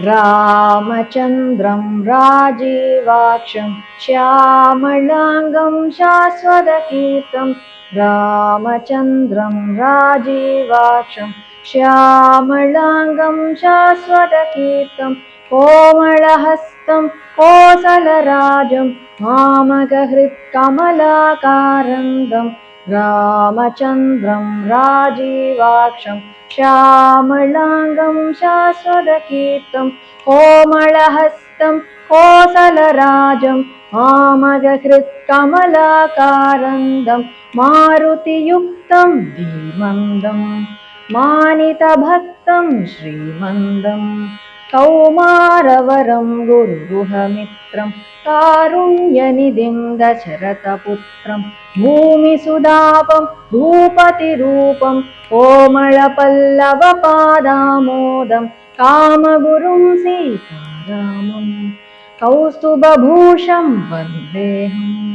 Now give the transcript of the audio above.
रामचन्द्रं राजीवाक्षं श्यामलाङ्गं शाश्वतकीर्तं रामचन्द्रं राजीवाक्षं श्यामलाङ्गं शाश्वतकीर्तं कोमलहस्तं कोसलराजं मामकहृत्कमलाकारन्दं रामचन्द्रं राजीवाक्षं श्यामलाङ्गं शाश्वतकीर्तं कोमलहस्तं कोसलराजं मामकहृत्कमलाकारन्दं मारुतियुक्तं धीमन्दं मानितभक्तं श्रीमन्दं कौमारवरं गुरुगुहमित्रं कारुण्यनिधिं दशरथपुत्रं भूमिसुदापं भूपतिरूपं कोमलपल्लवपादामोदं कामगुरुं सीतारामं कौस्तुभभूषं वन्देऽहम्